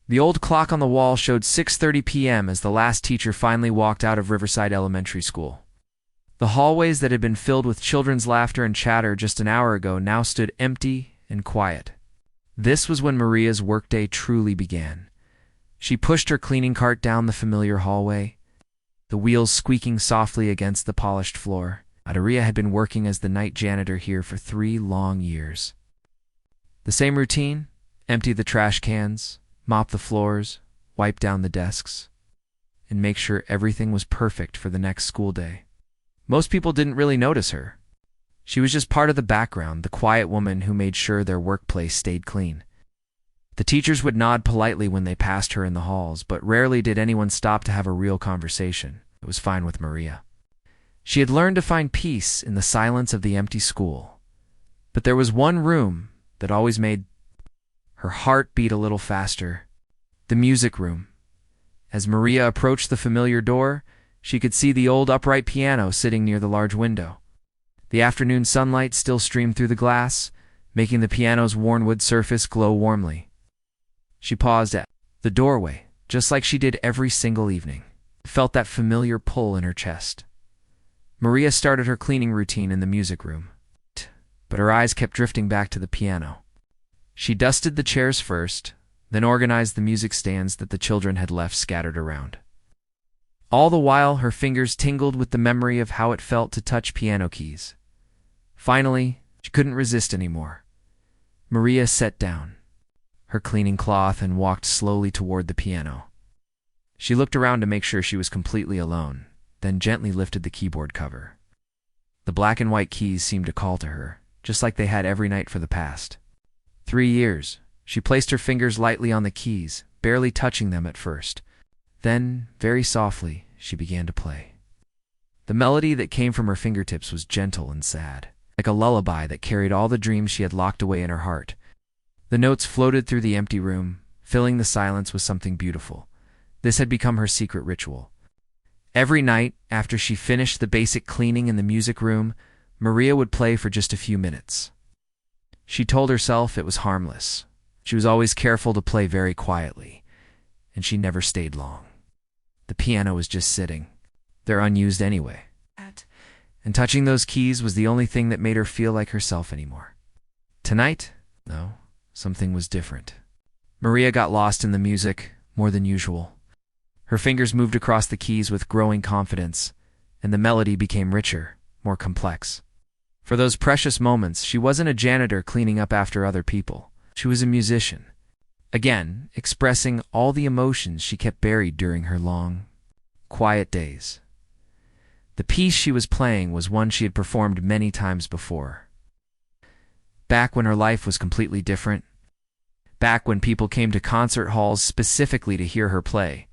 The old clock on the wall showed 6:30 p.m. as the last teacher finally walked out of Riverside Elementary School. The hallways that had been filled with children's laughter and chatter just an hour ago now stood empty and quiet. This was when Maria's workday truly began. She pushed her cleaning cart down the familiar hallway, the wheels squeaking softly against the polished floor. Maria had been working as the night janitor here for 3 long years. The same routine: empty the trash cans, mop the floors, wipe down the desks, and make sure everything was perfect for the next school day. Most people didn't really notice her. She was just part of the background, the quiet woman who made sure their workplace stayed clean. The teachers would nod politely when they passed her in the halls, but rarely did anyone stop to have a real conversation. It was fine with Maria. She had learned to find peace in the silence of the empty school. But there was one room that always made her heart beat a little faster: the music room. As Maria approached the familiar door, she could see the old upright piano sitting near the large window. The afternoon sunlight still streamed through the glass, making the piano's worn wood surface glow warmly. She paused at the doorway, just like she did every single evening. Felt that familiar pull in her chest. Maria started her cleaning routine in the music room, but her eyes kept drifting back to the piano. She dusted the chairs first, then organized the music stands that the children had left scattered around. All the while, her fingers tingled with the memory of how it felt to touch piano keys. Finally, she couldn't resist anymore. Maria sat down, her cleaning cloth, and walked slowly toward the piano. She looked around to make sure she was completely alone, then gently lifted the keyboard cover. The black and white keys seemed to call to her, just like they had every night for the past 3 years. She placed her fingers lightly on the keys, barely touching them at first. Then, very softly, she began to play. The melody that came from her fingertips was gentle and sad, like a lullaby that carried all the dreams she had locked away in her heart. The notes floated through the empty room, filling the silence with something beautiful. This had become her secret ritual. Every night, after she finished the basic cleaning in the music room, Maria would play for just a few minutes. She told herself it was harmless. She was always careful to play very quietly, and she never stayed long. The piano was just sitting. They're unused anyway. And touching those keys was the only thing that made her feel like herself anymore. Tonight, no, something was different. Maria got lost in the music more than usual. Her fingers moved across the keys with growing confidence, and the melody became richer, more complex. For those precious moments, she wasn't a janitor cleaning up after other people. She was a musician, again, expressing all the emotions she kept buried during her long, quiet days. The piece she was playing was one she had performed many times before. Back when her life was completely different. Back when people came to concert halls specifically to hear her play.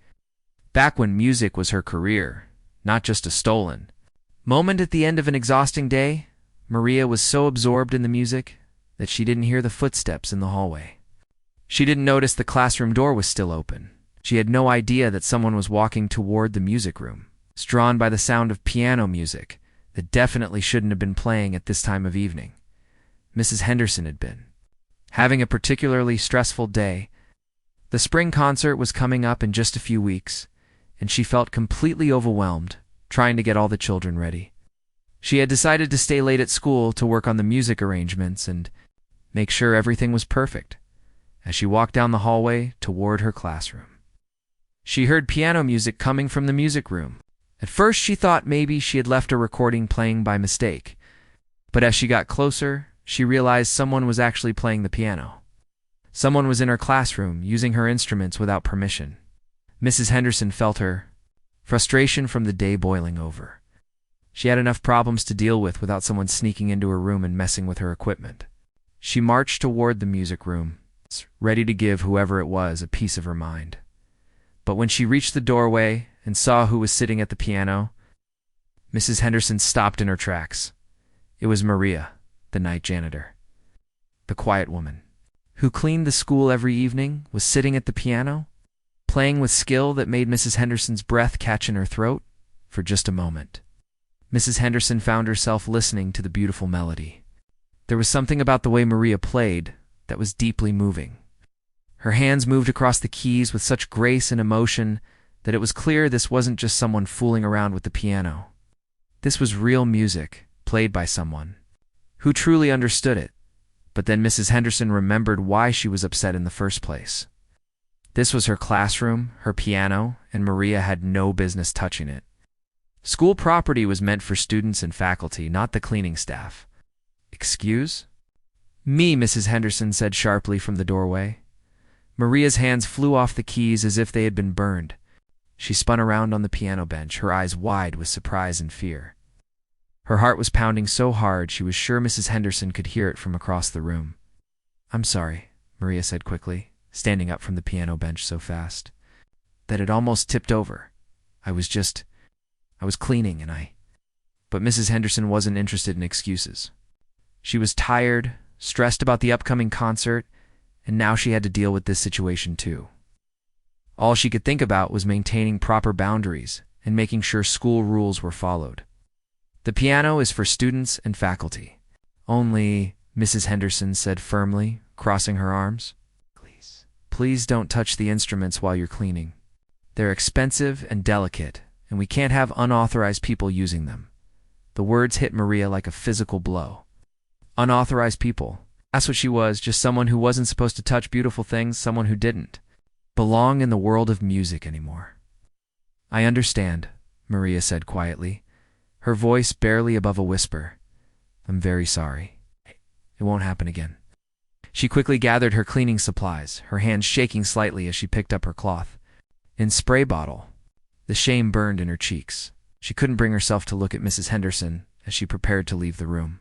Back when music was her career, not just a stolen moment at the end of an exhausting day. Maria was so absorbed in the music that she didn't hear the footsteps in the hallway. She didn't notice the classroom door was still open. She had no idea that someone was walking toward the music room, drawn by the sound of piano music that definitely shouldn't have been playing at this time of evening. Mrs. Henderson had been having a particularly stressful day. The spring concert was coming up in just a few weeks, and she felt completely overwhelmed trying to get all the children ready. She had decided to stay late at school to work on the music arrangements and make sure everything was perfect as she walked down the hallway toward her classroom. She heard piano music coming from the music room. At first she thought maybe she had left a recording playing by mistake, but as she got closer, she realized someone was actually playing the piano. Someone was in her classroom using her instruments without permission. Mrs. Henderson felt her frustration from the day boiling over. She had enough problems to deal with without someone sneaking into her room and messing with her equipment. She marched toward the music room, ready to give whoever it was a piece of her mind. But when she reached the doorway and saw who was sitting at the piano, Mrs. Henderson stopped in her tracks. It was Maria, the night janitor. The quiet woman, who cleaned the school every evening, was sitting at the piano, playing with skill that made Mrs. Henderson's breath catch in her throat for just a moment. Mrs. Henderson found herself listening to the beautiful melody. There was something about the way Maria played that was deeply moving. Her hands moved across the keys with such grace and emotion that it was clear this wasn't just someone fooling around with the piano. This was real music, played by someone who truly understood it. But then Mrs. Henderson remembered why she was upset in the first place. This was her classroom, her piano, and Maria had no business touching it. School property was meant for students and faculty, not the cleaning staff. Excuse me, Mrs. Henderson said sharply from the doorway. Maria's hands flew off the keys as if they had been burned. She spun around on the piano bench, her eyes wide with surprise and fear. Her heart was pounding so hard she was sure Mrs. Henderson could hear it from across the room. "I'm sorry," Maria said quickly, standing up from the piano bench so fast that it almost tipped over. I was cleaning and I... But Mrs. Henderson wasn't interested in excuses. She was tired, stressed about the upcoming concert, and now she had to deal with this situation too. All she could think about was maintaining proper boundaries and making sure school rules were followed. "The piano is for students and faculty. Only," Mrs. Henderson said firmly, crossing her arms. Please don't touch the instruments while you're cleaning. They're expensive and delicate, and we can't have unauthorized people using them." The words hit Maria like a physical blow. Unauthorized people. That's what she was, just someone who wasn't supposed to touch beautiful things, someone who didn't belong in the world of music anymore. "I understand," Maria said quietly, her voice barely above a whisper. "I'm very sorry. It won't happen again." She quickly gathered her cleaning supplies, her hands shaking slightly as she picked up her cloth and spray bottle. The shame burned in her cheeks. She couldn't bring herself to look at Mrs. Henderson as she prepared to leave the room.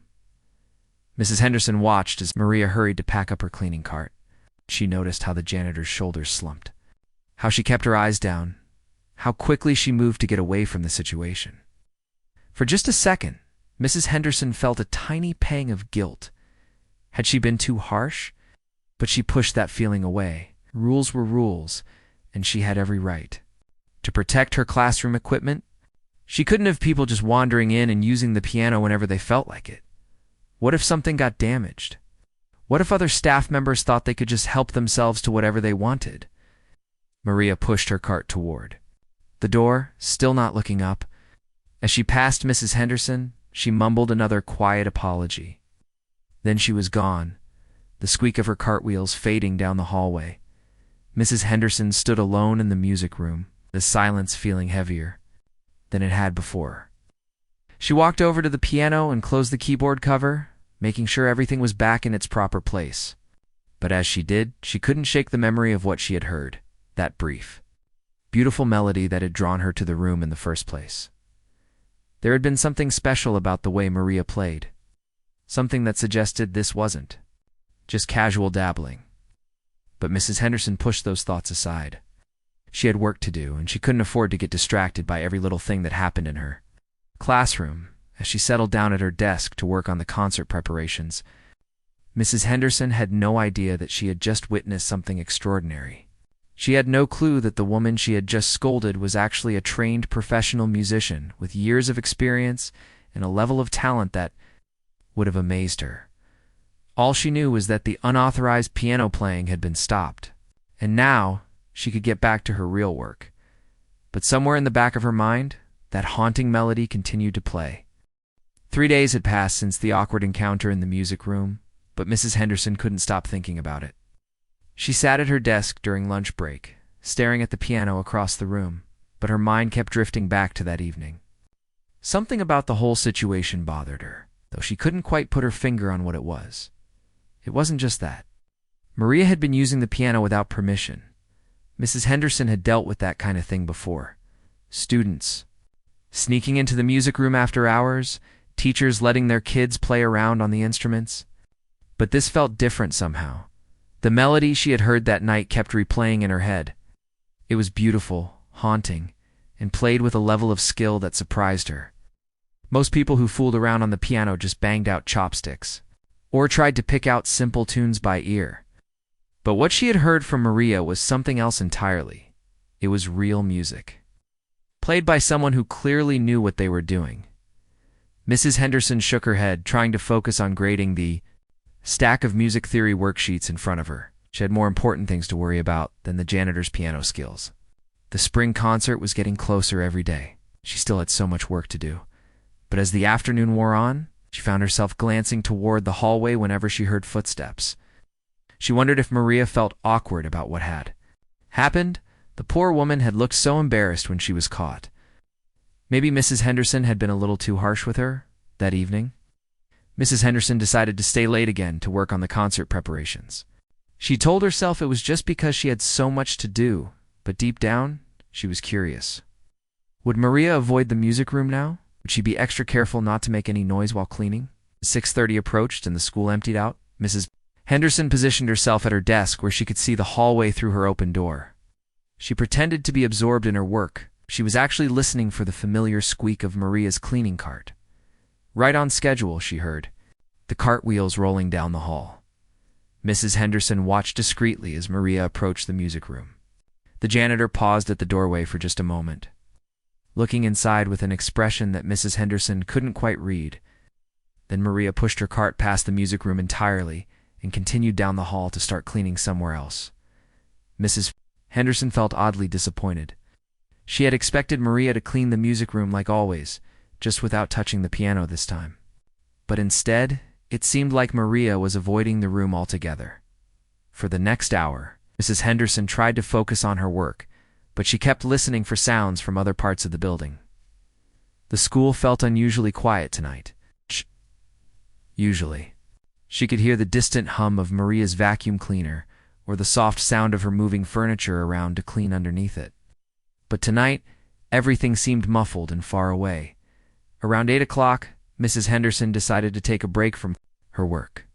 Mrs. Henderson watched as Maria hurried to pack up her cleaning cart. She noticed how the janitor's shoulders slumped, how she kept her eyes down, how quickly she moved to get away from the situation. For just a second, Mrs. Henderson felt a tiny pang of guilt. Had she been too harsh? But she pushed that feeling away. Rules were rules, and she had every right to protect her classroom equipment. She couldn't have people just wandering in and using the piano whenever they felt like it. What if something got damaged? What if other staff members thought they could just help themselves to whatever they wanted? Maria pushed her cart toward the door, still not looking up. As she passed Mrs. Henderson, she mumbled another quiet apology. Then she was gone, the squeak of her cartwheels fading down the hallway. Mrs. Henderson stood alone in the music room, the silence feeling heavier than it had before. She walked over to the piano and closed the keyboard cover, making sure everything was back in its proper place. But as she did, she couldn't shake the memory of what she had heard, that brief, beautiful melody that had drawn her to the room in the first place. There had been something special about the way Maria played. Something that suggested this wasn't just casual dabbling. But Mrs. Henderson pushed those thoughts aside. She had work to do, and she couldn't afford to get distracted by every little thing that happened in her classroom. As she settled down at her desk to work on the concert preparations, Mrs. Henderson had no idea that she had just witnessed something extraordinary. She had no clue that the woman she had just scolded was actually a trained professional musician with years of experience and a level of talent that would have amazed her. All she knew was that the unauthorized piano playing had been stopped, and now she could get back to her real work. But somewhere in the back of her mind, that haunting melody continued to play. 3 days had passed since the awkward encounter in the music room, but Mrs. Henderson couldn't stop thinking about it. She sat at her desk during lunch break, staring at the piano across the room, but her mind kept drifting back to that evening. Something about the whole situation bothered her, though she couldn't quite put her finger on what it was. It wasn't just that. Maria had been using the piano without permission. Mrs. Henderson had dealt with that kind of thing before. Students sneaking into the music room after hours, teachers letting their kids play around on the instruments. But this felt different somehow. The melody she had heard that night kept replaying in her head. It was beautiful, haunting, and played with a level of skill that surprised her. Most people who fooled around on the piano just banged out chopsticks, or tried to pick out simple tunes by ear. But what she had heard from Maria was something else entirely. It was real music, played by someone who clearly knew what they were doing. Mrs. Henderson shook her head, trying to focus on grading the stack of music theory worksheets in front of her. She had more important things to worry about than the janitor's piano skills. The spring concert was getting closer every day. She still had so much work to do. But as the afternoon wore on, she found herself glancing toward the hallway whenever she heard footsteps. She wondered if Maria felt awkward about what had happened. The poor woman had looked so embarrassed when she was caught. Maybe Mrs. Henderson had been a little too harsh with her that evening. Mrs. Henderson decided to stay late again to work on the concert preparations. She told herself it was just because she had so much to do, but deep down, she was curious. Would Maria avoid the music room now? Would she be extra careful not to make any noise while cleaning? 6:30 approached and the school emptied out. Mrs. Henderson positioned herself at her desk where she could see the hallway through her open door. She pretended to be absorbed in her work. She was actually listening for the familiar squeak of Maria's cleaning cart. Right on schedule, she heard the cart wheels rolling down the hall. Mrs. Henderson watched discreetly as Maria approached the music room. The janitor paused at the doorway for just a moment, looking inside with an expression that Mrs. Henderson couldn't quite read. Then Maria pushed her cart past the music room entirely and continued down the hall to start cleaning somewhere else. Mrs. Henderson felt oddly disappointed. She had expected Maria to clean the music room like always, just without touching the piano this time. But instead, it seemed like Maria was avoiding the room altogether. For the next hour, Mrs. Henderson tried to focus on her work, but she kept listening for sounds from other parts of the building. The school felt unusually quiet tonight. Usually, she could hear the distant hum of Maria's vacuum cleaner or the soft sound of her moving furniture around to clean underneath it. But tonight, everything seemed muffled and far away. Around 8 o'clock, Mrs. Henderson decided to take a break from her work.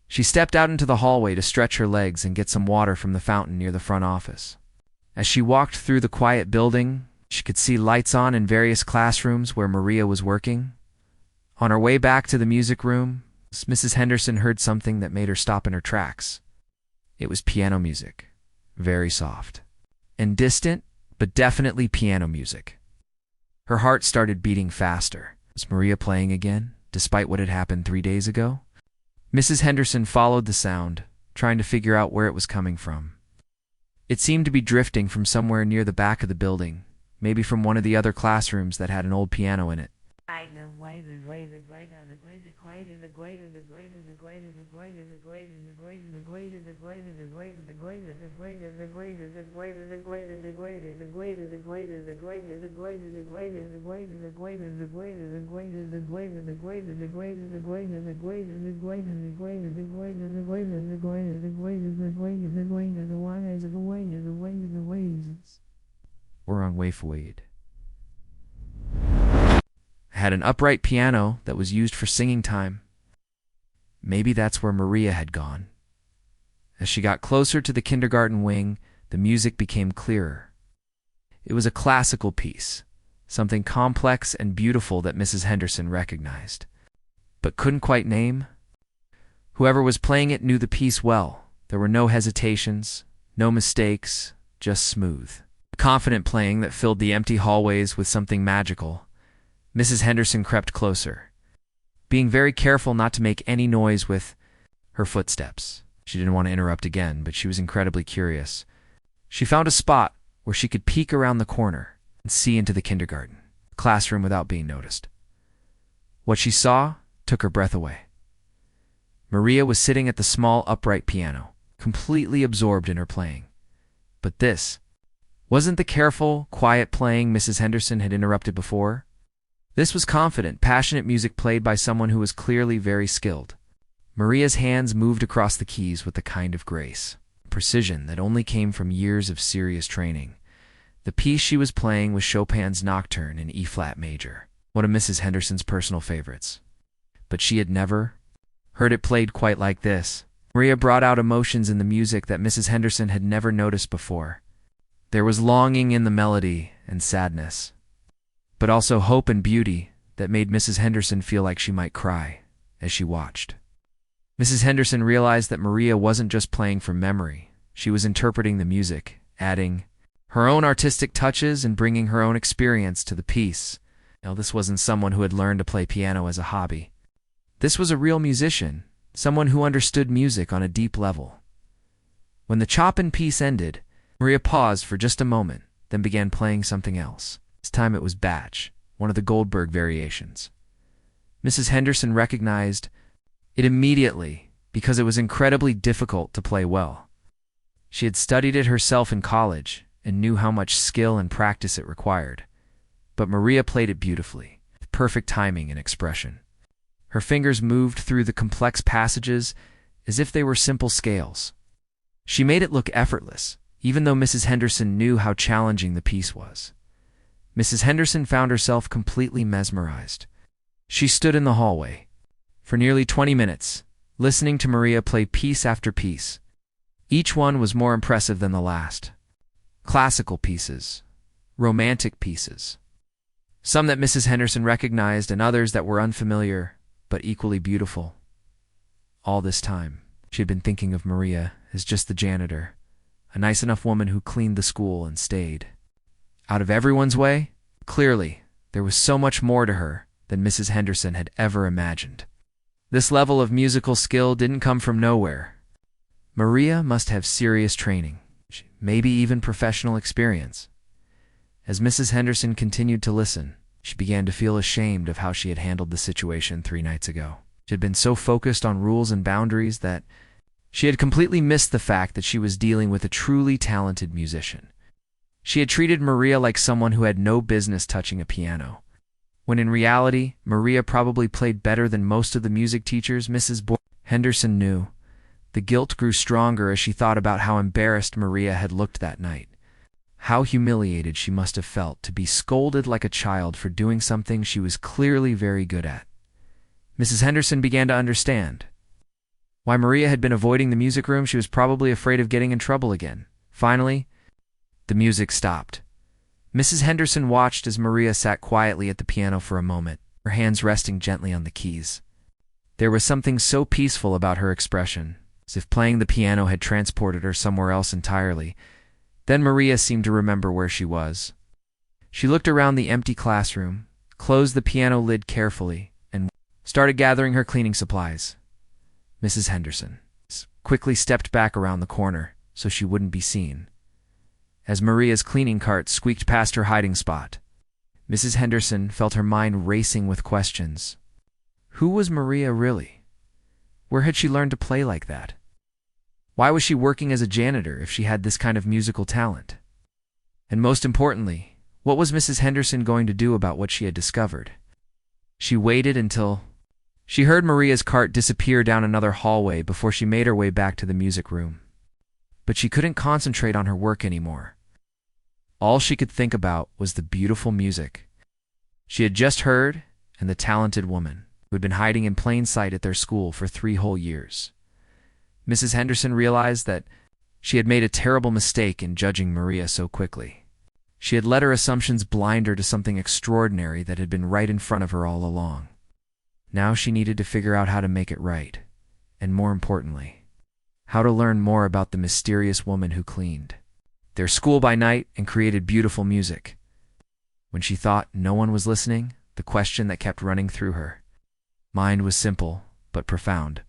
She stepped out into the hallway to stretch her legs and get some water from the fountain near the front office. As she walked through the quiet building, she could see lights on in various classrooms where Maria was working. On her way back to the music room, Mrs. Henderson heard something that made her stop in her tracks. It was piano music, very soft and distant, but definitely piano music. Her heart started beating faster. Was Maria playing again, despite what had happened 3 days ago? Mrs. Henderson followed the sound, trying to figure out where it was coming from. It seemed to be drifting from somewhere near the back of the building, maybe from one of the other classrooms that had an old piano in it. Or on Wayfawade. Had an upright piano that was used for singing time. Maybe that's where Maria had gone. As she got closer to the kindergarten wing, the music became clearer. It was a classical piece, something complex and beautiful that Mrs. Henderson recognized, but couldn't quite name. Whoever was playing it knew the piece well. There were no hesitations, no mistakes, just smooth, confident playing that filled the empty hallways with something magical. Mrs. Henderson crept closer, being very careful not to make any noise with her footsteps. She didn't want to interrupt again, but she was incredibly curious. She found a spot where she could peek around the corner and see into the kindergarten classroom without being noticed. What she saw took her breath away. Maria was sitting at the small upright piano, completely absorbed in her playing. But this wasn't the careful, quiet playing Mrs. Henderson had interrupted before. This was confident, passionate music played by someone who was clearly very skilled. Maria's hands moved across the keys with a kind of grace, precision that only came from years of serious training. The piece she was playing was Chopin's Nocturne in E-flat major, one of Mrs. Henderson's personal favorites. But she had never heard it played quite like this. Maria brought out emotions in the music that Mrs. Henderson had never noticed before. There was longing in the melody and sadness, but also hope and beauty that made Mrs. Henderson feel like she might cry as she watched. Mrs. Henderson realized that Maria wasn't just playing from memory. She was interpreting the music, adding her own artistic touches and bringing her own experience to the piece. Now, this wasn't someone who had learned to play piano as a hobby. This was a real musician, someone who understood music on a deep level. When the chop-in piece ended, Maria paused for just a moment, then began playing something else. This time it was Batch, one of the Goldberg variations. Mrs. Henderson recognized it immediately because it was incredibly difficult to play well. She had studied it herself in college and knew how much skill and practice it required. But Maria played it beautifully, with perfect timing and expression. Her fingers moved through the complex passages as if they were simple scales. She made it look effortless, even though Mrs. Henderson knew how challenging the piece was. Mrs. Henderson found herself completely mesmerized. She stood in the hallway for nearly 20 minutes, listening to Maria play piece after piece. Each one was more impressive than the last. Classical pieces, romantic pieces, some that Mrs. Henderson recognized and others that were unfamiliar but equally beautiful. All this time, she had been thinking of Maria as just the janitor, a nice enough woman who cleaned the school and stayed out of everyone's way. Clearly, there was so much more to her than Mrs. Henderson had ever imagined. This level of musical skill didn't come from nowhere. Maria must have serious training, maybe even professional experience. As Mrs. Henderson continued to listen, she began to feel ashamed of how she had handled the situation 3 nights ago. She had been so focused on rules and boundaries that she had completely missed the fact that she was dealing with a truly talented musician. She had treated Maria like someone who had no business touching a piano, when in reality, Maria probably played better than most of the music teachers Mrs. Henderson knew. The guilt grew stronger as she thought about how embarrassed Maria had looked that night. How humiliated she must have felt to be scolded like a child for doing something she was clearly very good at. Mrs. Henderson began to understand why Maria had been avoiding the music room. She was probably afraid of getting in trouble again. Finally, the music stopped. Mrs. Henderson watched as Maria sat quietly at the piano for a moment, her hands resting gently on the keys. There was something so peaceful about her expression, as if playing the piano had transported her somewhere else entirely. Then Maria seemed to remember where she was. She looked around the empty classroom, closed the piano lid carefully, and started gathering her cleaning supplies. Mrs. Henderson quickly stepped back around the corner so she wouldn't be seen. As Maria's cleaning cart squeaked past her hiding spot, Mrs. Henderson felt her mind racing with questions. Who was Maria really? Where had she learned to play like that? Why was she working as a janitor if she had this kind of musical talent? And most importantly, what was Mrs. Henderson going to do about what she had discovered? She waited until she heard Maria's cart disappear down another hallway before she made her way back to the music room. But she couldn't concentrate on her work anymore. All she could think about was the beautiful music she had just heard and the talented woman who had been hiding in plain sight at their school for 3 whole years. Mrs. Henderson realized that she had made a terrible mistake in judging Maria so quickly. She had let her assumptions blind her to something extraordinary that had been right in front of her all along. Now she needed to figure out how to make it right, and more importantly, how to learn more about the mysterious woman who cleaned their school by night and created beautiful music. When she thought no one was listening, the question that kept running through her mind was simple but profound.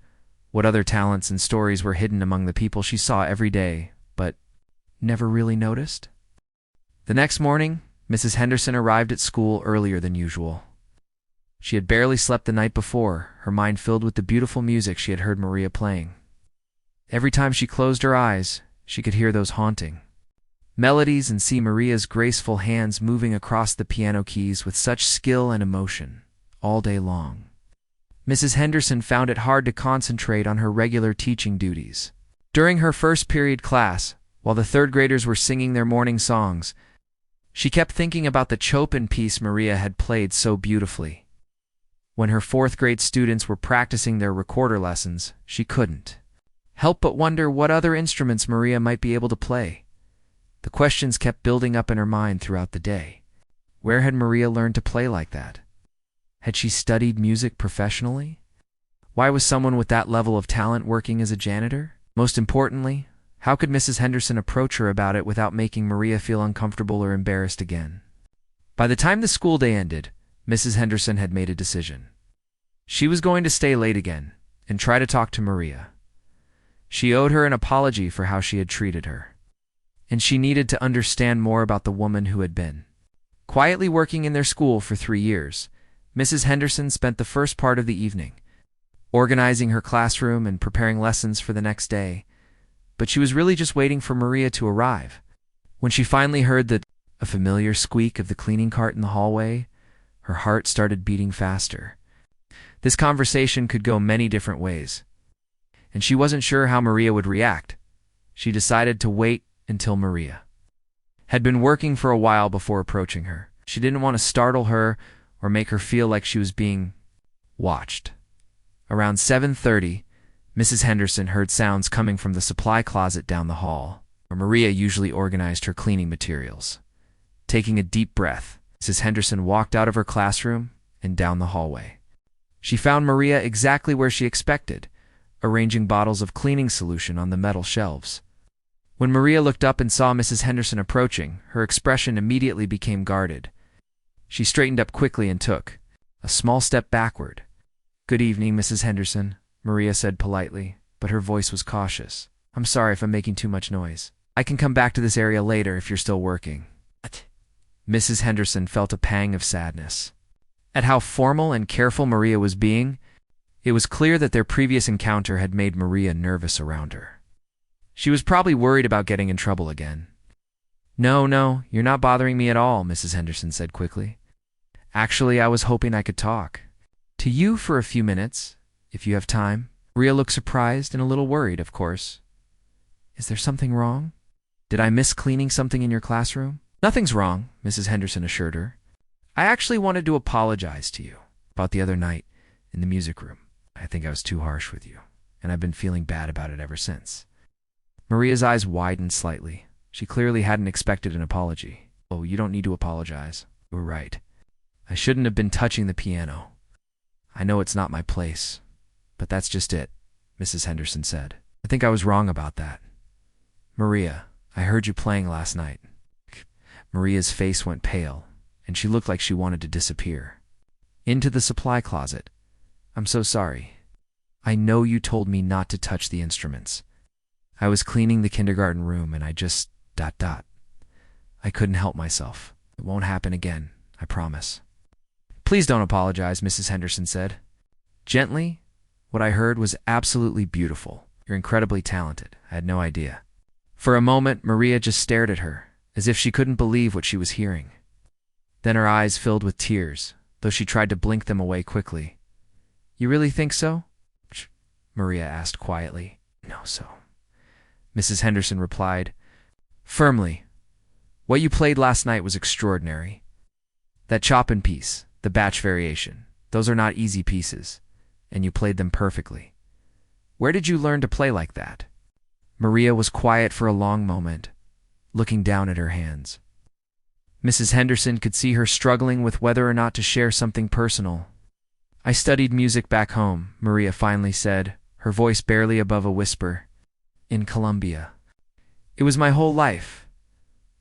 What other talents and stories were hidden among the people she saw every day, but never really noticed? The next morning, Mrs. Henderson arrived at school earlier than usual. She had barely slept the night before, her mind filled with the beautiful music she had heard Maria playing. Every time she closed her eyes, she could hear those haunting melodies and see Maria's graceful hands moving across the piano keys with such skill and emotion all day long. Mrs. Henderson found it hard to concentrate on her regular teaching duties. During her first period class, while the 3rd graders were singing their morning songs, she kept thinking about the Chopin piece Maria had played so beautifully. When her 4th grade students were practicing their recorder lessons, she couldn't help but wonder what other instruments Maria might be able to play. The questions kept building up in her mind throughout the day. Where had Maria learned to play like that? Had she studied music professionally? Why was someone with that level of talent working as a janitor? Most importantly, how could Mrs. Henderson approach her about it without making Maria feel uncomfortable or embarrassed again? By the time the school day ended, Mrs. Henderson had made a decision. She was going to stay late again and try to talk to Maria. She owed her an apology for how she had treated her. And she needed to understand more about the woman who had been. Quietly working in their school for 3 years, Mrs. Henderson spent the first part of the evening organizing her classroom and preparing lessons for the next day, but she was really just waiting for Maria to arrive. When she finally heard a familiar squeak of the cleaning cart in the hallway, her heart started beating faster. This conversation could go many different ways, and she wasn't sure how Maria would react. She decided to wait until Maria had been working for a while before approaching her. She didn't want to startle her or make her feel like she was being watched. Around 7:30, Mrs. Henderson heard sounds coming from the supply closet down the hall, where Maria usually organized her cleaning materials. Taking a deep breath, Mrs. Henderson walked out of her classroom and down the hallway. She found Maria exactly where she expected, arranging bottles of cleaning solution on the metal shelves. When Maria looked up and saw Mrs. Henderson approaching, her expression immediately became guarded. She straightened up quickly and took a small step backward. "Good evening, Mrs. Henderson," Maria said politely, but her voice was cautious. "I'm sorry if I'm making too much noise. I can come back to this area later if you're still working." Mrs. Henderson felt a pang of sadness. At how formal and careful Maria was being, it was clear that their previous encounter had made Maria nervous around her. She was probably worried about getting in trouble again. No, you're not bothering me at all," Mrs. Henderson said quickly. "Actually, I was hoping I could talk to you for a few minutes, if you have time." Maria looked surprised and a little worried, of course. "Is there something wrong? Did I miss cleaning something in your classroom?" "Nothing's wrong," Mrs. Henderson assured her. "I actually wanted to apologize to you about the other night in the music room. I think I was too harsh with you, and I've been feeling bad about it ever since." Maria's eyes widened slightly. She clearly hadn't expected an apology. "Oh, you don't need to apologize. You were right. I shouldn't have been touching the piano. I know it's not my place, but that's just it," Mrs. Henderson said. "I think I was wrong about that. Maria, I heard you playing last night." Maria's face went pale, and she looked like she wanted to disappear into the supply closet. "I'm so sorry. I know you told me not to touch the instruments. I was cleaning the kindergarten room and I just... I couldn't help myself. It won't happen again, I promise." "Please don't apologize," Mrs. Henderson said. "Gently, what I heard was absolutely beautiful. You're incredibly talented. I had no idea." For a moment, Maria just stared at her, as if she couldn't believe what she was hearing. Then her eyes filled with tears, though she tried to blink them away quickly. "You really think so?" Maria asked quietly. "No, so," Mrs. Henderson replied firmly. "What you played last night was extraordinary. That Chopin piece, the Bach variation, those are not easy pieces, and you played them perfectly. Where did you learn to play like that?" Maria was quiet for a long moment, looking down at her hands. Mrs. Henderson could see her struggling with whether or not to share something personal. "I studied music back home," Maria finally said, her voice barely above a whisper. "In Colombia. It was my whole life.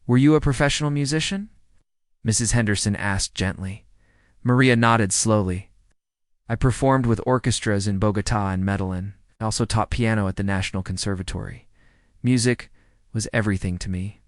Were you a professional musician?" Mrs. Henderson asked gently. Maria nodded slowly. "I performed with orchestras in Bogotá and Medellin. I also taught piano at the National Conservatory. Music was everything to me."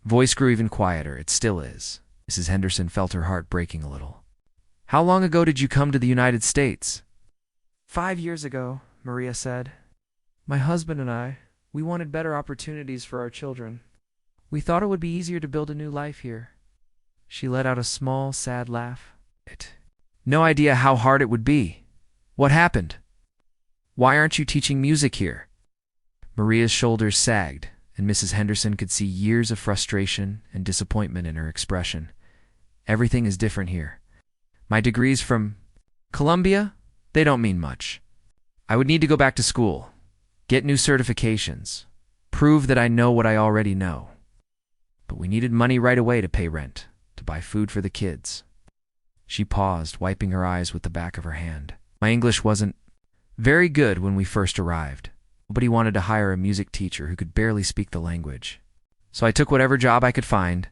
Voice grew even quieter. "It still is." Mrs. Henderson felt her heart breaking a little. "How long ago did you come to the United States?" 5 years ago, Maria said. My husband and I, we wanted better opportunities for our children. We thought it would be easier to build a new life here. She let out a small, sad laugh. No idea how hard it would be. What happened? Why aren't you teaching music here? Maria's shoulders sagged, and Mrs. Henderson could see years of frustration and disappointment in her expression. Everything is different here. My degrees from Columbia, they don't mean much. I would need to go back to school, get new certifications, prove that I know what I already know. But we needed money right away to pay rent, to buy food for the kids. She paused, wiping her eyes with the back of her hand. My English wasn't very good when we first arrived. Nobody wanted to hire a music teacher who could barely speak the language. So I took whatever job I could find.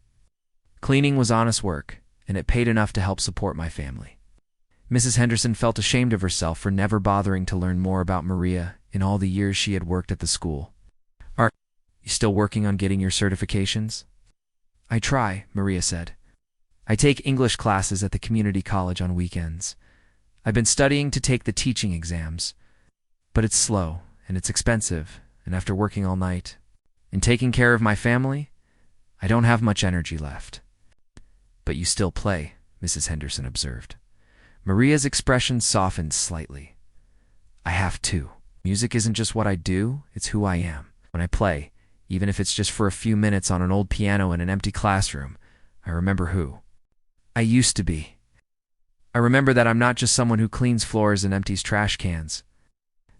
Cleaning was honest work, and it paid enough to help support my family. Mrs. Henderson felt ashamed of herself for never bothering to learn more about Maria in all the years she had worked at the school. Are you still working on getting your certifications? I try, Maria said. I take English classes at the community college on weekends. I've been studying to take the teaching exams, but it's slow and it's expensive, and after working all night and taking care of my family, I don't have much energy left. But you still play, Mrs. Henderson observed. Maria's expression softened slightly. I have to. Music isn't just what I do, it's who I am. When I play, even if it's just for a few minutes on an old piano in an empty classroom, I remember who I used to be. I remember that I'm not just someone who cleans floors and empties trash cans.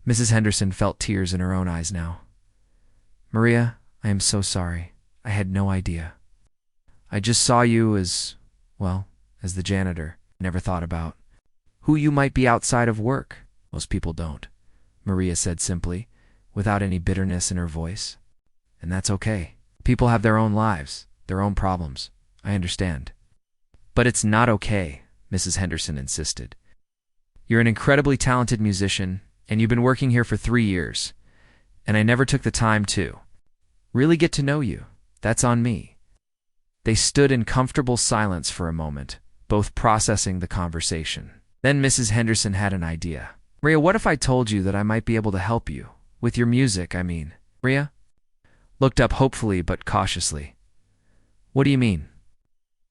Mrs. Henderson felt tears in her own eyes now. Maria, I am so sorry. I had no idea. I just saw you as, well, as the janitor. I never thought about who you might be outside of work. Most people don't, Maria said simply, without any bitterness in her voice. And that's okay. People have their own lives, their own problems. I understand. But it's not okay, Mrs. Henderson insisted. You're an incredibly talented musician, and you've been working here for 3 years, and I never took the time to really get to know you. That's on me. They stood in comfortable silence for a moment, both processing the conversation. Then Mrs. Henderson had an idea. Maria, what if I told you that I might be able to help you? With your music, I mean. Maria looked up hopefully but cautiously. What do you mean?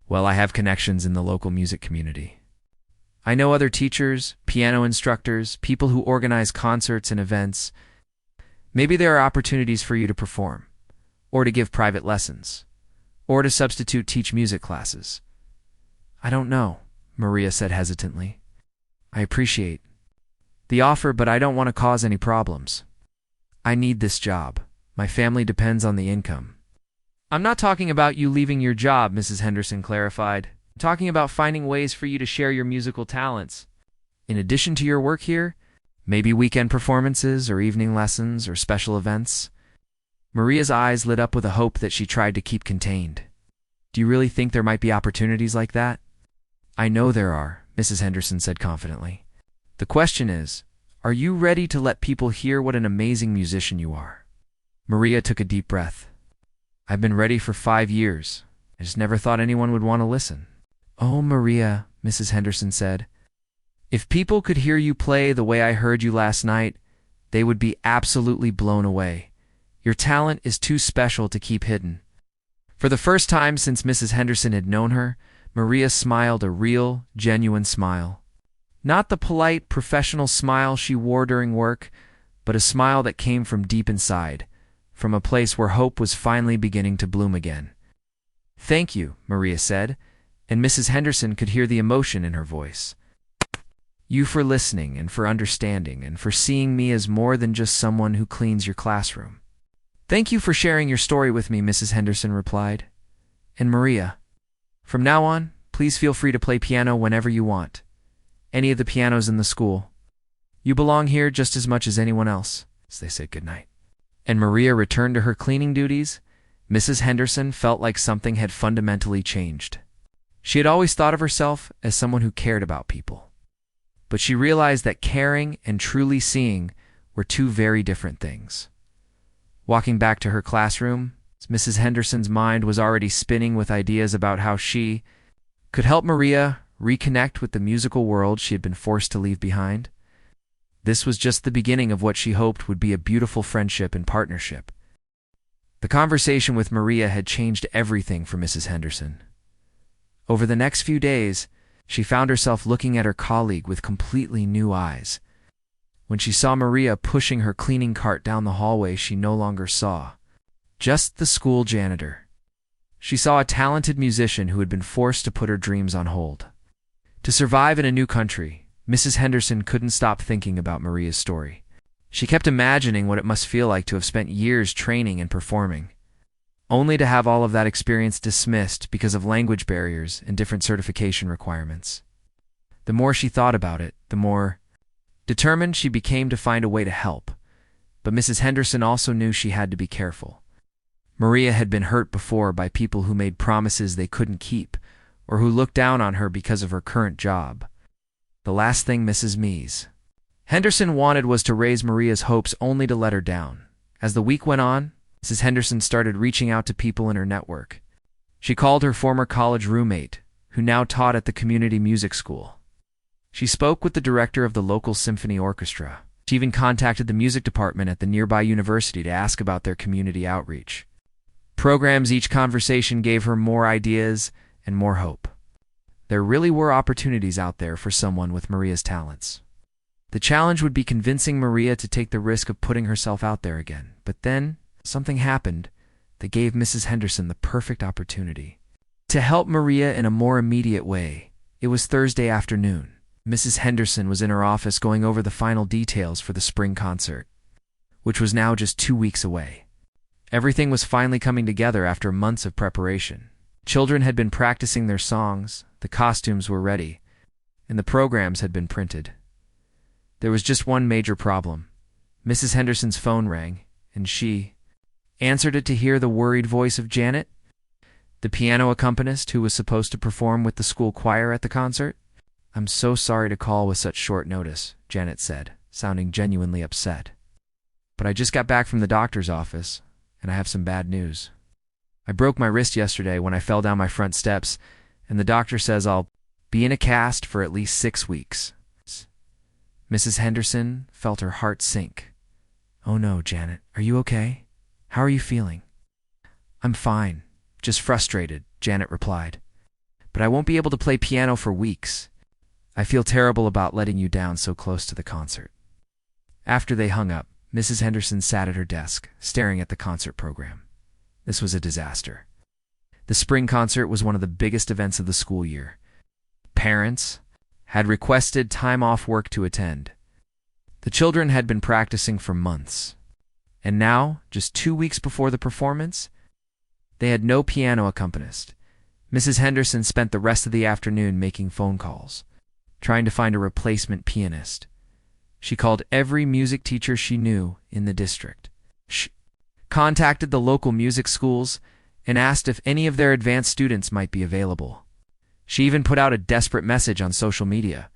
Well, I have connections in the local music community. I know other teachers, piano instructors, people who organize concerts and events. Maybe there are opportunities for you to perform, or to give private lessons, or to substitute teach music classes. I don't know, Maria said hesitantly. I appreciate the offer, but I don't want to cause any problems. I need this job. My family depends on the income. I'm not talking about you leaving your job, Mrs. Henderson clarified. I'm talking about finding ways for you to share your musical talents. In addition to your work here, maybe weekend performances or evening lessons or special events. Maria's eyes lit up with a hope that she tried to keep contained. Do you really think there might be opportunities like that? I know there are, Mrs. Henderson said confidently. The question is, are you ready to let people hear what an amazing musician you are? Maria took a deep breath. I've been ready for 5 years. I just never thought anyone would want to listen. Oh, Maria, Mrs. Henderson said. If people could hear you play the way I heard you last night, they would be absolutely blown away. Your talent is too special to keep hidden. For the first time since Mrs. Henderson had known her, Maria smiled a real, genuine smile. Not the polite, professional smile she wore during work, but a smile that came from deep inside, from a place where hope was finally beginning to bloom again. Thank you, Maria said, and Mrs. Henderson could hear the emotion in her voice. You for listening and for understanding and for seeing me as more than just someone who cleans your classroom. Thank you for sharing your story with me, Mrs. Henderson replied. And Maria, from now on, please feel free to play piano whenever you want. Any of the pianos in the school. You belong here just as much as anyone else, as they said goodnight. And Maria returned to her cleaning duties. Mrs. Henderson felt like something had fundamentally changed. She had always thought of herself as someone who cared about people. But she realized that caring and truly seeing were two very different things. Walking back to her classroom, Mrs. Henderson's mind was already spinning with ideas about how she could help Maria reconnect with the musical world she had been forced to leave behind. This was just the beginning of what she hoped would be a beautiful friendship and partnership. The conversation with Maria had changed everything for Mrs. Henderson. Over the next few days, she found herself looking at her colleague with completely new eyes. When she saw Maria pushing her cleaning cart down the hallway, she no longer saw just the school janitor. She saw a talented musician who had been forced to put her dreams on hold. To survive in a new country, Mrs. Henderson couldn't stop thinking about Maria's story. She kept imagining what it must feel like to have spent years training and performing, only to have all of that experience dismissed because of language barriers and different certification requirements. The more she thought about it, the more determined she became to find a way to help. But Mrs. Henderson also knew she had to be careful. Maria had been hurt before by people who made promises they couldn't keep, or who looked down on her because of her current job. The last thing Mrs. Henderson wanted was to raise Maria's hopes only to let her down. As the week went on, Mrs. Henderson started reaching out to people in her network. She called her former college roommate, who now taught at the community music school. She spoke with the director of the local symphony orchestra. She even contacted the music department at the nearby university to ask about their community outreach programs. Each conversation gave her more ideas and more hope. There really were opportunities out there for someone with Maria's talents. The challenge would be convincing Maria to take the risk of putting herself out there again. But then, something happened that gave Mrs. Henderson the perfect opportunity to help Maria in a more immediate way. It was Thursday afternoon. Mrs. Henderson was in her office going over the final details for the spring concert, which was now just 2 weeks away. Everything was finally coming together after months of preparation. Children had been practicing their songs, the costumes were ready, and the programs had been printed. There was just one major problem. Mrs. Henderson's phone rang, and she answered it to hear the worried voice of Janet, the piano accompanist who was supposed to perform with the school choir at the concert. "I'm so sorry to call with such short notice," Janet said, sounding genuinely upset. "But I just got back from the doctor's office, and I have some bad news. I broke my wrist yesterday when I fell down my front steps, and the doctor says I'll be in a cast for at least 6 weeks. Mrs. Henderson felt her heart sink. "Oh no, Janet, are you okay? How are you feeling?" "I'm fine, just frustrated," Janet replied. "But I won't be able to play piano for weeks. I feel terrible about letting you down so close to the concert." After they hung up, Mrs. Henderson sat at her desk, staring at the concert program. This was a disaster. The spring concert was one of the biggest events of the school year. Parents had requested time off work to attend. The children had been practicing for months. And now, just 2 weeks before the performance, they had no piano accompanist. Mrs. Henderson spent the rest of the afternoon making phone calls, trying to find a replacement pianist. She called every music teacher she knew in the district. She contacted the local music schools and asked if any of their advanced students might be available. She even put out a desperate message on social media,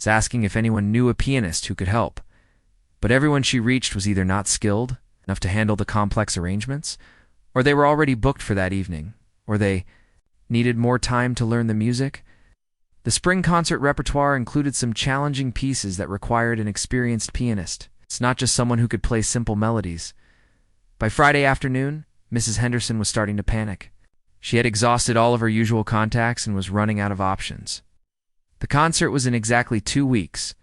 asking if anyone knew a pianist who could help. But everyone she reached was either not skilled enough to handle the complex arrangements, or they were already booked for that evening, or they needed more time to learn the music. The spring concert repertoire included some challenging pieces that required an experienced pianist. It's not just someone who could play simple melodies. By Friday afternoon, Mrs. Henderson was starting to panic. She had exhausted all of her usual contacts and was running out of options. The concert was in exactly 2 weeks,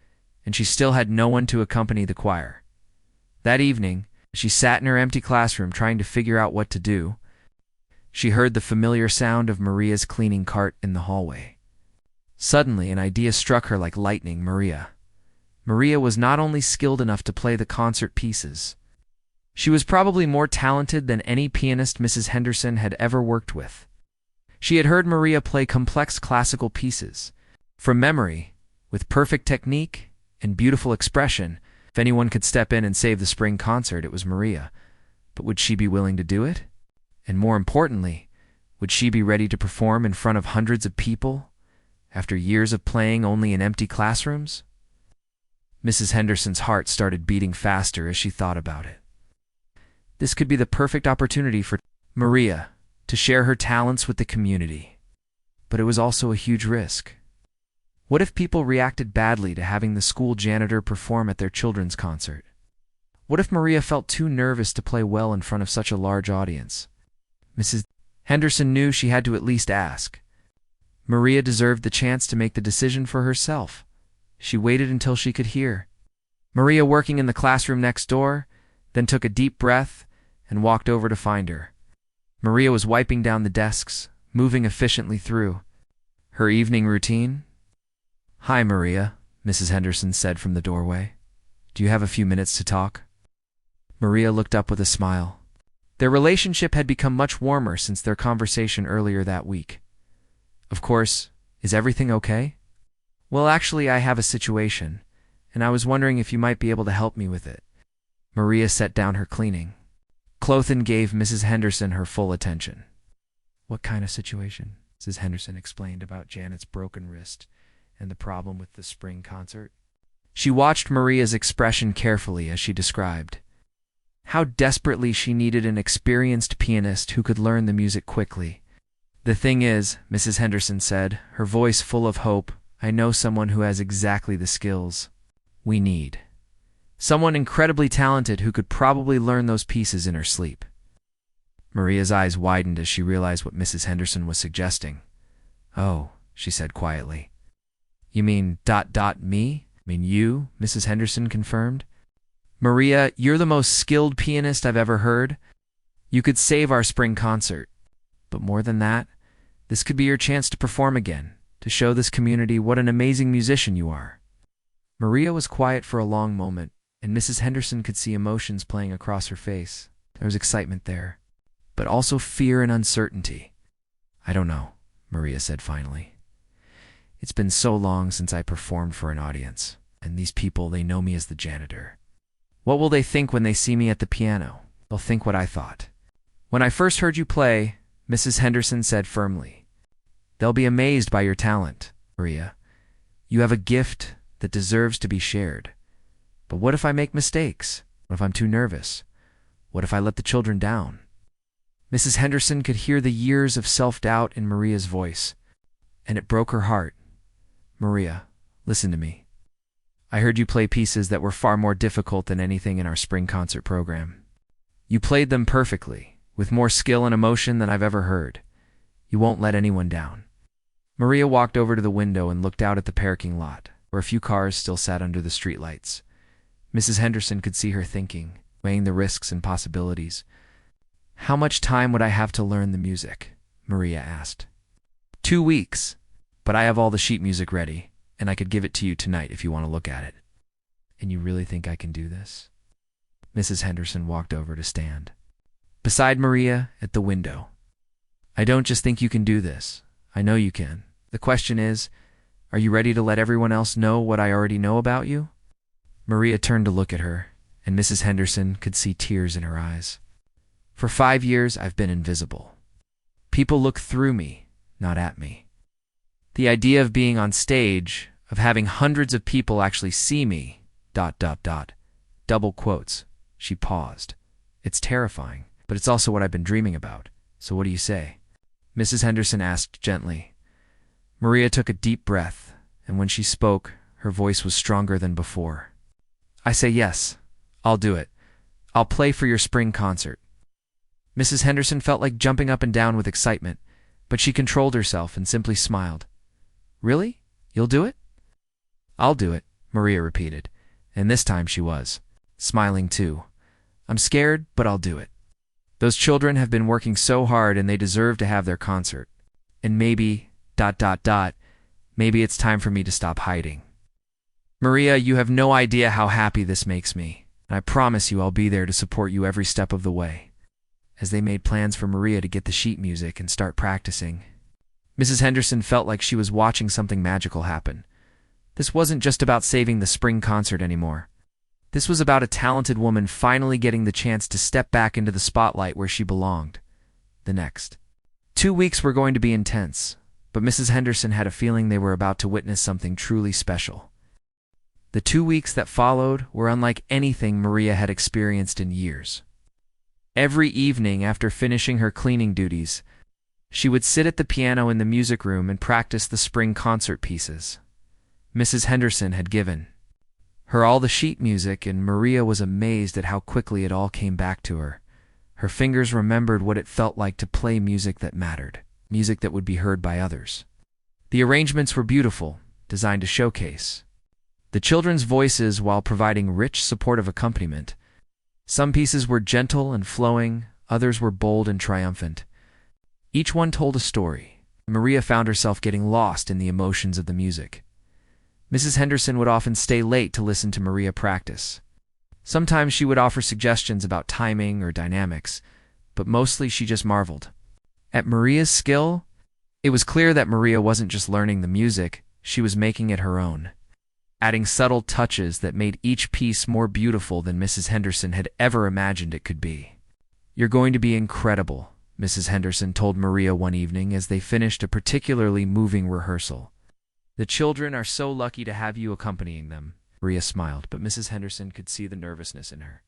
and she still had no one to accompany the choir. That evening, as she sat in her empty classroom trying to figure out what to do, she heard the familiar sound of Maria's cleaning cart in the hallway. Suddenly, an idea struck her like lightning. Maria was not only skilled enough to play the concert pieces, she was probably more talented than any pianist Mrs. Henderson had ever worked with. She had heard Maria play complex classical pieces from memory, with perfect technique and beautiful expression. If anyone could step in and save the spring concert, it was Maria. But would she be willing to do it? And more importantly, would she be ready to perform in front of hundreds of people after years of playing only in empty classrooms? Mrs. Henderson's heart started beating faster as she thought about it. This could be the perfect opportunity for Maria to share her talents with the community. But it was also a huge risk. What if people reacted badly to having the school janitor perform at their children's concert? What if Maria felt too nervous to play well in front of such a large audience? Mrs. Henderson knew she had to at least ask. Maria deserved the chance to make the decision for herself. She waited until she could hear. Maria, working in the classroom next door, then took a deep breath and walked over to find her. Maria was wiping down the desks, moving efficiently through her evening routine. "Hi, Maria," Mrs. Henderson said from the doorway. "Do you have a few minutes to talk?" Maria looked up with a smile. Their relationship had become much warmer since their conversation earlier that week. "Of course. Is everything okay?" "Well, actually, I have a situation, and I was wondering if you might be able to help me with it." Maria set down her cleaning. Clothin gave Mrs. Henderson her full attention. "What kind of situation?" Mrs. Henderson explained about Janet's broken wrist and the problem with the spring concert. She watched Maria's expression carefully as she described how desperately she needed an experienced pianist who could learn the music quickly. "The thing is," Mrs. Henderson said, her voice full of hope, "I know someone who has exactly the skills we need. Someone incredibly talented who could probably learn those pieces in her sleep." Maria's eyes widened as she realized what Mrs. Henderson was suggesting. "Oh," she said quietly. "You mean ... me? I mean you," Mrs. Henderson confirmed. "Maria, you're the most skilled pianist I've ever heard. You could save our spring concert. But more than that, this could be your chance to perform again, to show this community what an amazing musician you are." Maria was quiet for a long moment, and Mrs. Henderson could see emotions playing across her face. There was excitement there, but also fear and uncertainty. "I don't know," Maria said finally. "It's been so long since I performed for an audience, and these people, they know me as the janitor. What will they think when they see me at the piano? They'll think what I thought." "When I first heard you play," Mrs. Henderson said firmly, "they'll be amazed by your talent, Maria. You have a gift that deserves to be shared. But what if I make mistakes? What if I'm too nervous? What if I let the children down?" Mrs. Henderson could hear the years of self-doubt in Maria's voice, and it broke her heart. "Maria, listen to me. I heard you play pieces that were far more difficult than anything in our spring concert program. You played them perfectly, with more skill and emotion than I've ever heard. You won't let anyone down." Maria walked over to the window and looked out at the parking lot, where a few cars still sat under the streetlights. Mrs. Henderson could see her thinking, weighing the risks and possibilities. "How much time would I have to learn the music?" Maria asked. 2 weeks, but I have all the sheet music ready, and I could give it to you tonight if you want to look at it." "And you really think I can do this?" Mrs. Henderson walked over to stand beside Maria at the window. "I don't just think you can do this. I know you can. The question is, are you ready to let everyone else know what I already know about you?" Maria turned to look at her, and Mrs. Henderson could see tears in her eyes. "For 5 years, I've been invisible. People look through me, not at me. The idea of being on stage, of having hundreds of people actually see me, ... double quotes." She paused. "It's terrifying, but it's also what I've been dreaming about. So what do you say?" Mrs. Henderson asked gently. Maria took a deep breath, and when she spoke, her voice was stronger than before. "I say yes. I'll do it. I'll play for your spring concert." Mrs. Henderson felt like jumping up and down with excitement, but she controlled herself and simply smiled. "Really? You'll do it?" "I'll do it," Maria repeated, and this time she was smiling too. "I'm scared, but I'll do it. Those children have been working so hard and they deserve to have their concert. And maybe, ... maybe it's time for me to stop hiding. Maria, you have no idea how happy this makes me, and I promise you I'll be there to support you every step of the way." As they made plans for Maria to get the sheet music and start practicing, Mrs. Henderson felt like she was watching something magical happen. This wasn't just about saving the spring concert anymore. This was about a talented woman finally getting the chance to step back into the spotlight where she belonged. The next 2 weeks were going to be intense, but Mrs. Henderson had a feeling they were about to witness something truly special. The 2 weeks that followed were unlike anything Maria had experienced in years. Every evening after finishing her cleaning duties, she would sit at the piano in the music room and practice the spring concert pieces. Mrs. Henderson had given her all the sheet music, and Maria was amazed at how quickly it all came back to her. Her fingers remembered what it felt like to play music that mattered, music that would be heard by others. The arrangements were beautiful, designed to showcase the children's voices while providing rich, supportive accompaniment. Some pieces were gentle and flowing, others were bold and triumphant. Each one told a story. Maria found herself getting lost in the emotions of the music. Mrs. Henderson would often stay late to listen to Maria practice. Sometimes she would offer suggestions about timing or dynamics, but mostly she just marveled at Maria's skill. It was clear that Maria wasn't just learning the music, she was making it her own, adding subtle touches that made each piece more beautiful than Mrs. Henderson had ever imagined it could be. "You're going to be incredible," Mrs. Henderson told Maria one evening as they finished a particularly moving rehearsal. "The children are so lucky to have you accompanying them." Maria smiled, but Mrs. Henderson could see the nervousness in her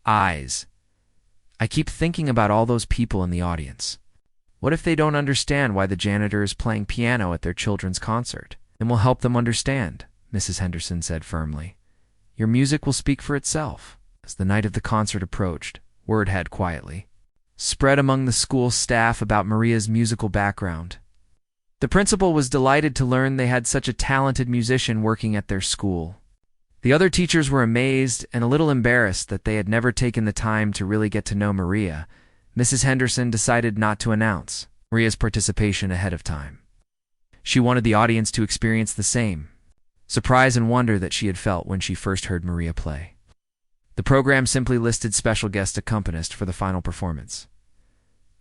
eyes. "I keep thinking about all those people in the audience. What if they don't understand why the janitor is playing piano at their children's concert? Then we'll help them understand," Mrs. Henderson said firmly. "Your music will speak for itself." As the night of the concert approached, word had quietly spread among the school staff about Maria's musical background. The principal was delighted to learn they had such a talented musician working at their school. The other teachers were amazed and a little embarrassed that they had never taken the time to really get to know Maria. Mrs. Henderson decided not to announce Maria's participation ahead of time. She wanted the audience to experience the same surprise and wonder that she had felt when she first heard Maria play. The program simply listed special guest accompanists for the final performance.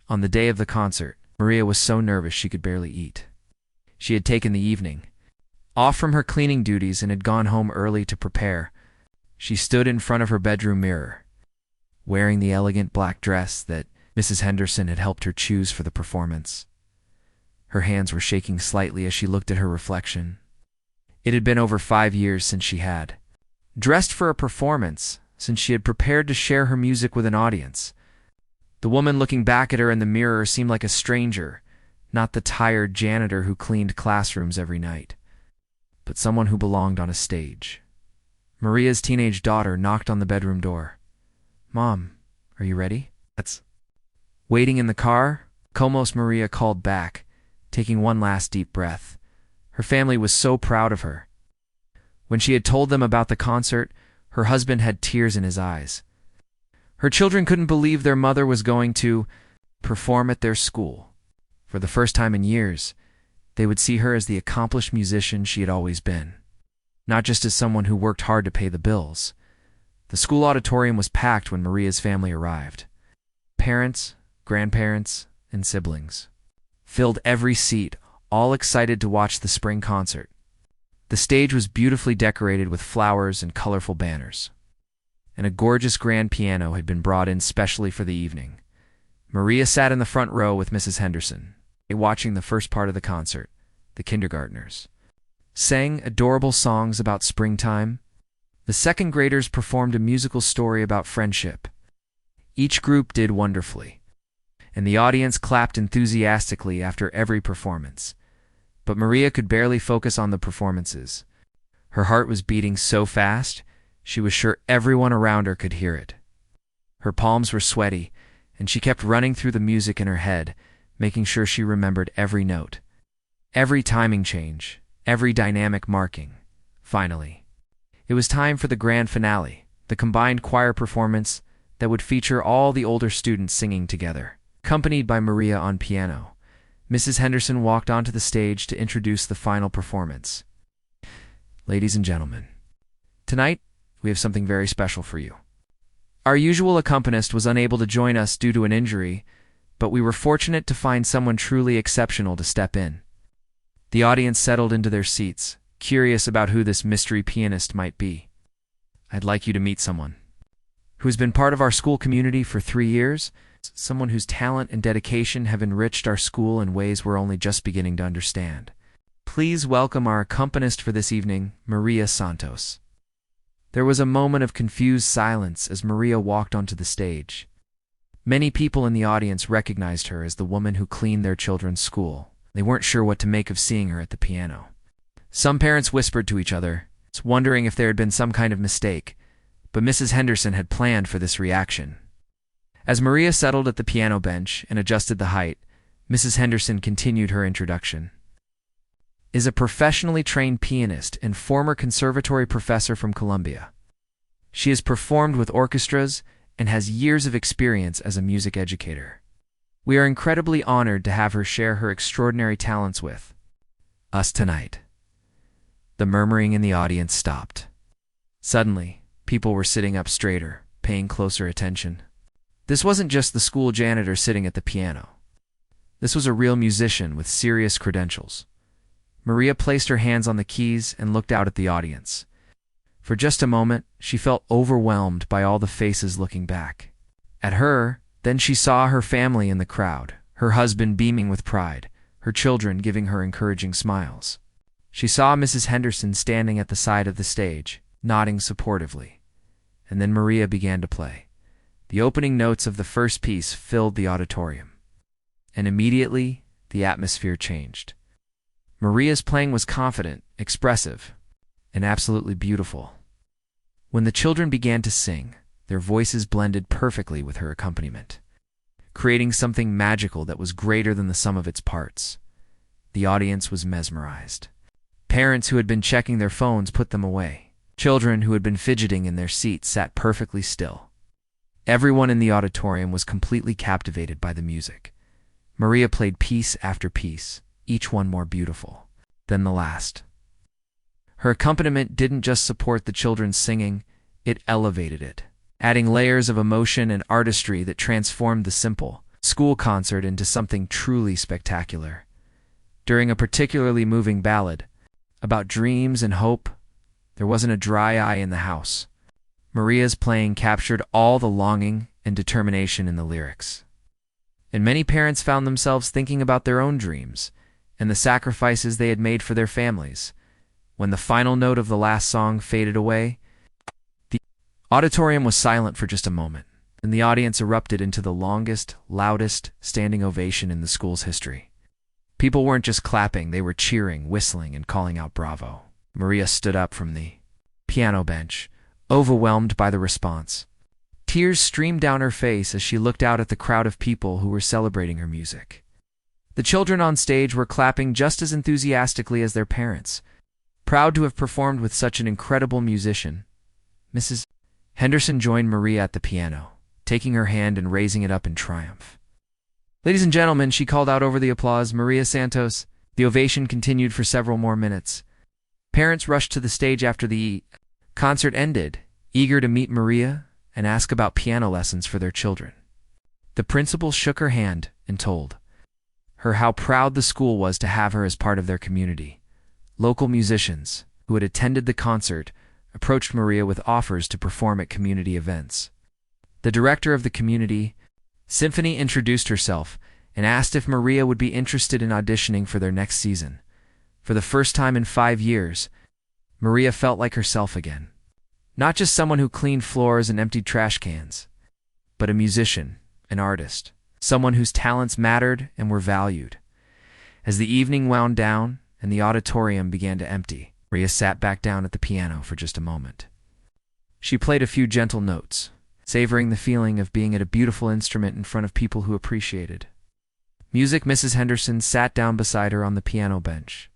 On the day of the concert, Maria was so nervous she could barely eat. She had taken the evening off from her cleaning duties and had gone home early to prepare. She stood in front of her bedroom mirror, wearing the elegant black dress that Mrs. Henderson had helped her choose for the performance. Her hands were shaking slightly as she looked at her reflection. It had been over 5 years since she had dressed for a performance, since she had prepared to share her music with an audience. The woman looking back at her in the mirror seemed like a stranger, not the tired janitor who cleaned classrooms every night, but someone who belonged on a stage. Maria's teenage daughter knocked on the bedroom door. "Mom, are you ready?" "That's waiting in the car?" Almost Maria called back, taking one last deep breath. Her family was so proud of her. When she had told them about the concert, her husband had tears in his eyes. Her children couldn't believe their mother was going to perform at their school. For the first time in years, they would see her as the accomplished musician she had always been, not just as someone who worked hard to pay the bills. The school auditorium was packed when Maria's family arrived. Parents, grandparents, and siblings filled every seat, all excited to watch the spring concert. The stage was beautifully decorated with flowers and colorful banners, and a gorgeous grand piano had been brought in specially for the evening. Maria sat in the front row with Mrs. Henderson, watching the first part of the concert. The kindergartners sang adorable songs about springtime. The second graders performed a musical story about friendship. Each group did wonderfully, and the audience clapped enthusiastically after every performance. But Maria could barely focus on the performances. Her heart was beating so fast, she was sure everyone around her could hear it. Her palms were sweaty, and she kept running through the music in her head, making sure she remembered every note, every timing change, every dynamic marking. Finally, it was time for the grand finale, the combined choir performance that would feature all the older students singing together. Accompanied by Maria on piano, Mrs. Henderson walked onto the stage to introduce the final performance. "Ladies and gentlemen, tonight we have something very special for you. Our usual accompanist was unable to join us due to an injury, but we were fortunate to find someone truly exceptional to step in." The audience settled into their seats, curious about who this mystery pianist might be. "I'd like you to meet someone who has been part of our school community for 3 years, someone whose talent and dedication have enriched our school in ways we're only just beginning to understand. Please welcome our accompanist for this evening, Maria Santos." There was a moment of confused silence as Maria walked onto the stage. Many people in the audience recognized her as the woman who cleaned their children's school. They weren't sure what to make of seeing her at the piano. Some parents whispered to each other, wondering if there had been some kind of mistake, but Mrs. Henderson had planned for this reaction. As Maria settled at the piano bench and adjusted the height, Mrs. Henderson continued her introduction. Is a professionally trained pianist and former conservatory professor from Columbia. She has performed with orchestras and has years of experience as a music educator. We are incredibly honored to have her share her extraordinary talents with us tonight. The murmuring in the audience stopped. Suddenly, people were sitting up straighter, paying closer attention. This wasn't just the school janitor sitting at the piano. This was a real musician with serious credentials. Maria placed her hands on the keys and looked out at the audience. For just a moment, she felt overwhelmed by all the faces looking back at her. Then she saw her family in the crowd, her husband beaming with pride, her children giving her encouraging smiles. She saw Mrs. Henderson standing at the side of the stage, nodding supportively. And then Maria began to play. The opening notes of the first piece filled the auditorium. And immediately, the atmosphere changed. Maria's playing was confident, expressive, and absolutely beautiful. When the children began to sing, their voices blended perfectly with her accompaniment, creating something magical that was greater than the sum of its parts. The audience was mesmerized. Parents who had been checking their phones put them away. Children who had been fidgeting in their seats sat perfectly still. Everyone in the auditorium was completely captivated by the music. Maria played piece after piece, each one more beautiful than the last. Her accompaniment didn't just support the children's singing, it elevated it, adding layers of emotion and artistry that transformed the simple school concert into something truly spectacular. During a particularly moving ballad about dreams and hope, there wasn't a dry eye in the house. Maria's playing captured all the longing and determination in the lyrics. And many parents found themselves thinking about their own dreams and the sacrifices they had made for their families. When the final note of the last song faded away, the auditorium was silent for just a moment, and the audience erupted into the longest, loudest standing ovation in the school's history. People weren't just clapping, they were cheering, whistling, and calling out bravo. Maria stood up from the piano bench, overwhelmed by the response. Tears streamed down her face as she looked out at the crowd of people who were celebrating her music. The children on stage were clapping just as enthusiastically as their parents, proud to have performed with such an incredible musician. Mrs. Henderson joined Maria at the piano, taking her hand and raising it up in triumph. "Ladies and gentlemen," she called out over the applause, "Maria Santos." The ovation continued for several more minutes. Parents rushed to the stage after the concert ended, eager to meet Maria and ask about piano lessons for their children. The principal shook her hand and told her how proud the school was to have her as part of their community. Local musicians who had attended the concert approached Maria with offers to perform at community events. The director of the community symphony introduced herself and asked if Maria would be interested in auditioning for their next season. For the first time in 5 years, Maria felt like herself again. Not just someone who cleaned floors and emptied trash cans, but a musician, an artist, someone whose talents mattered and were valued. As the evening wound down and the auditorium began to empty, Maria sat back down at the piano for just a moment. She played a few gentle notes, savoring the feeling of being at a beautiful instrument in front of people who appreciated music. Mrs. Henderson sat down beside her on the piano bench.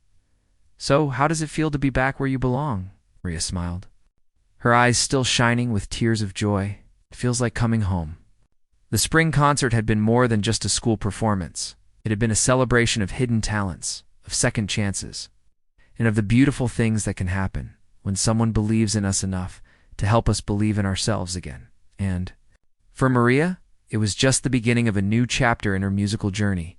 "So, how does it feel to be back where you belong?" Maria smiled, her eyes still shining with tears of joy. "It feels like coming home." The spring concert had been more than just a school performance. It had been a celebration of hidden talents, of second chances, and of the beautiful things that can happen when someone believes in us enough to help us believe in ourselves again. And for Maria, it was just the beginning of a new chapter in her musical journey.